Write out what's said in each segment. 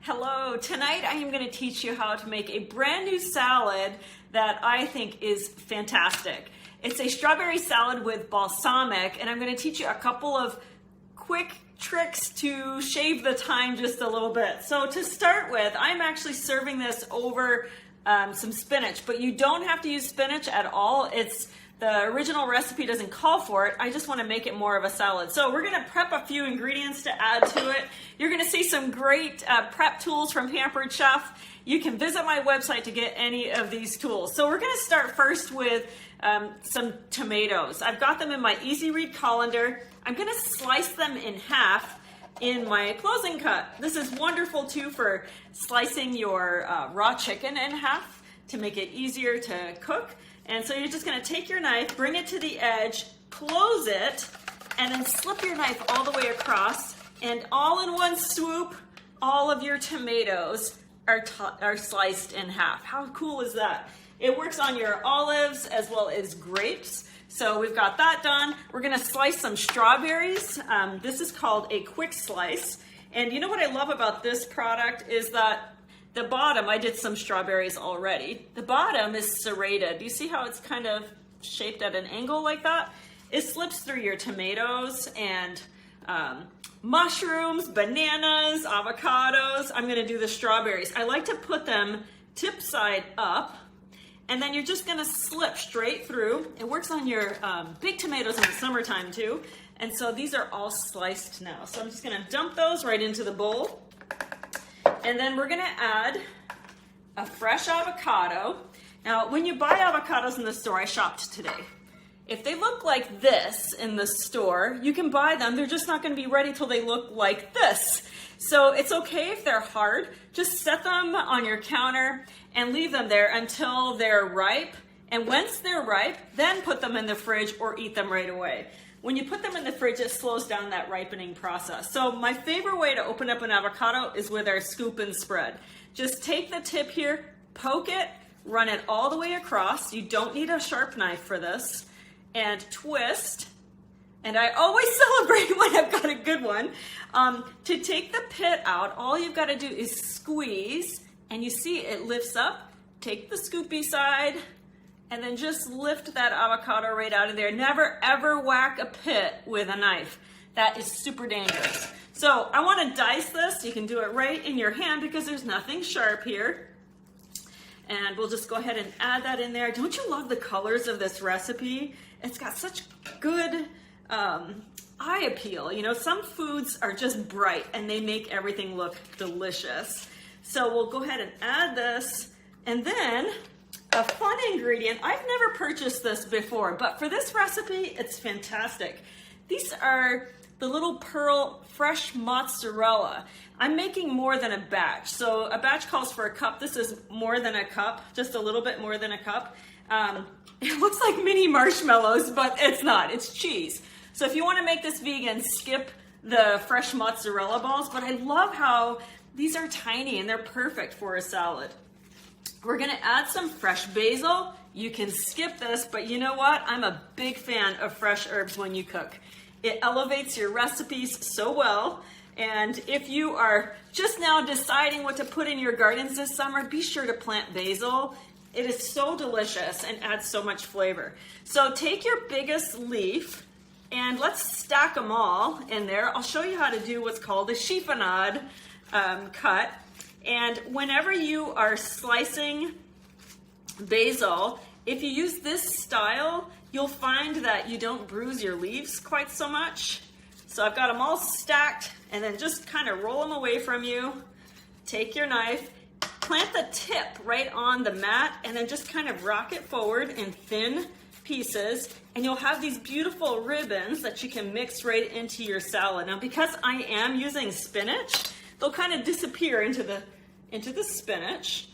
Hello, tonight I am going to teach you how to make a brand new salad that I think is fantastic. It's a strawberry salad with balsamic, and I'm going to teach you a couple of quick tricks to shave the time just a little bit. So to start with, I'm actually serving this over some spinach, but you don't have to use spinach at all. The original recipe doesn't call for it. I just want to make it more of a salad. So we're going to prep a few ingredients to add to it. You're going to see some great prep tools from Pampered Chef. You can visit my website to get any of these tools. So we're going to start first with some tomatoes. I've got them in my easy read colander. I'm going to slice them in half in my closing cut. This is wonderful too for slicing your raw chicken in half to make it easier to cook. And so you're just going to take your knife, bring it to the edge, close it, and then slip your knife all the way across, and all in one swoop, all of your tomatoes are sliced in half. How cool is that? It works on your olives as well as grapes. So we've got that done. We're going to slice some strawberries. This is called a quick slice. And you know what I love about this product is that the bottom, I did some strawberries already. The bottom is serrated. Do you see how it's kind of shaped at an angle like that? It slips through your tomatoes and mushrooms, bananas, avocados. I'm gonna do the strawberries. I like to put them tip side up, and then you're just gonna slip straight through. It works on your big tomatoes in the summertime too. And so these are all sliced now. So I'm just gonna dump those right into the bowl. And then we're gonna add a fresh avocado. Now, when you buy avocados in the store, I shopped today. If they look like this in the store, you can buy them. They're just not gonna be ready till they look like this. So it's okay if they're hard. Just set them on your counter and leave them there until they're ripe. And once they're ripe, then put them in the fridge or eat them right away. When you put them in the fridge, it slows down that ripening process. So my favorite way to open up an avocado is with our scoop and spread. Just take the tip here, poke it, run it all the way across. You don't need a sharp knife for this. And twist. And I always celebrate when I've got a good one. To take the pit out, all you've got to do is squeeze. And you see it lifts up. Take the scoopy side. And then just lift that avocado right out of there. Never ever whack a pit with a knife. That is super dangerous. So I want to dice this. You can do it right in your hand because there's nothing sharp here. And we'll just go ahead and add that in there. Don't you love the colors of this recipe? It's got such good eye appeal. You know, some foods are just bright and they make everything look delicious. So we'll go ahead and add this, and then a fun ingredient. I've never purchased this before, but for this recipe, it's fantastic. These are the little pearl fresh mozzarella. I'm making more than a batch. So a batch calls for a cup. This is more than a cup, just a little bit more than a cup. It looks like mini marshmallows, but it's not, it's cheese. So if you want to make this vegan, skip the fresh mozzarella balls, but I love how these are tiny and they're perfect for a salad. We're gonna add some fresh basil. You can skip this, but you know what? I'm a big fan of fresh herbs when you cook. It elevates your recipes so well. And if you are just now deciding what to put in your gardens this summer, be sure to plant basil. It is so delicious and adds so much flavor. So take your biggest leaf and let's stack them all in there. I'll show you how to do what's called a chiffonade cut. And whenever you are slicing basil, if you use this style, you'll find that you don't bruise your leaves quite so much. So I've got them all stacked, and then just kind of roll them away from you. Take your knife, plant the tip right on the mat, and then just kind of rock it forward in thin pieces, and you'll have these beautiful ribbons that you can mix right into your salad. Now, because I am using spinach, they'll kind of disappear into the spinach.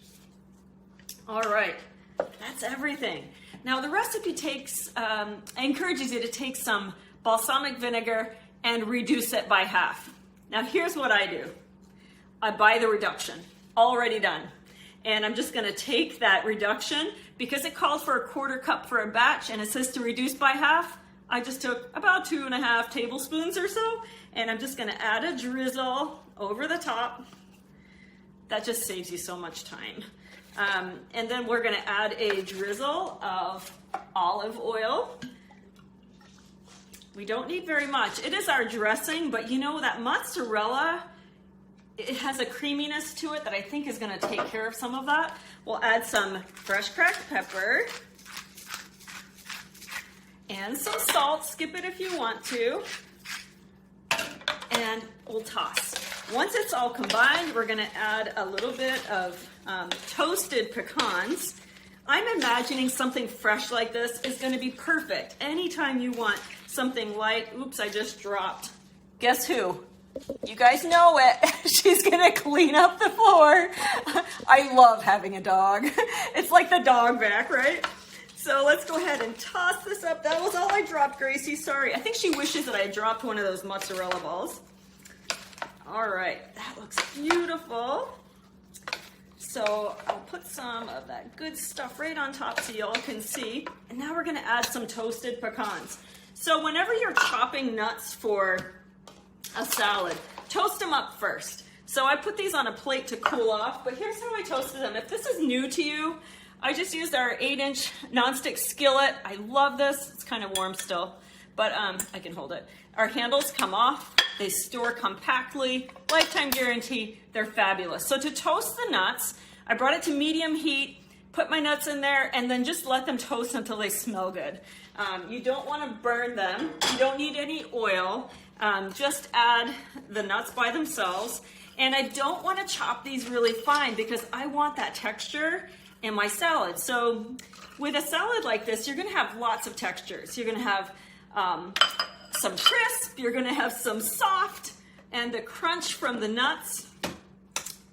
All right, that's everything. Now the recipe encourages you to take some balsamic vinegar and reduce it by half. Now here's what I do. I buy the reduction, already done. And I'm just gonna take that reduction, because it calls for a 1/4 cup for a batch and it says to reduce by half. I just took about 2½ tablespoons or so, and I'm just gonna add a drizzle over the top. That just saves you so much time. And then we're gonna add a drizzle of olive oil. We don't need very much. It is our dressing, but you know that mozzarella, it has a creaminess to it that I think is gonna take care of some of that. We'll add some fresh cracked pepper and some salt. Skip it if you want to. And we'll toss. Once it's all combined, we're gonna add a little bit of toasted pecans. I'm imagining something fresh like this is gonna be perfect. Anytime you want something light, oops, I just dropped. Guess who? You guys know it. She's gonna clean up the floor. I love having a dog. It's like the dog vac, right? So let's go ahead and toss this up. That was all I dropped, Gracie, sorry. I think she wishes that I had dropped one of those mozzarella balls. All right, that looks beautiful. So I'll put some of that good stuff right on top so y'all can see. And now we're gonna add some toasted pecans. So whenever you're chopping nuts for a salad, toast them up first. So I put these on a plate to cool off, but here's how I toasted them. If this is new to you, I just used our 8-inch nonstick skillet. I love this. It's kind of warm still, but I can hold it. Our handles come off. They store compactly. Lifetime guarantee. They're fabulous. So to toast the nuts, I brought it to medium heat, put my nuts in there, and then just let them toast until they smell good. You don't want to burn them. You don't need any oil. Just add the nuts by themselves. And I don't want to chop these really fine because I want that texture in my salad. So with a salad like this, you're gonna have lots of textures. You're gonna have some crisp, you're gonna have some soft, and the crunch from the nuts.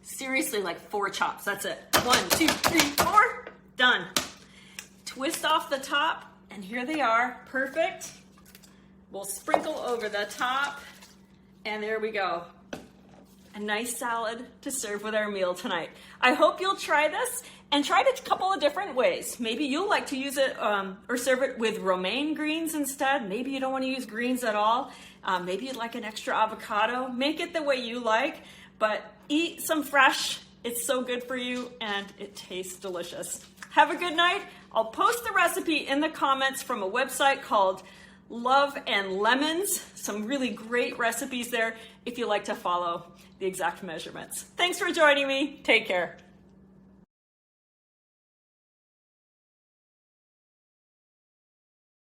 Seriously, like 4 chops, that's it. 1, 2, 3, 4, done. Twist off the top, and here they are, perfect. We'll sprinkle over the top, and there we go. A nice salad to serve with our meal tonight. I hope you'll try this and try it a couple of different ways. Maybe you'll like to use it or serve it with romaine greens instead. Maybe you don't want to use greens at all. Maybe you'd like an extra avocado. Make it the way you like, but eat some fresh. It's so good for you and it tastes delicious. Have a good night. I'll post the recipe in the comments from a website called Love and Lemons. Some really great recipes there if you like to follow the exact measurements. Thanks for joining me. Take care.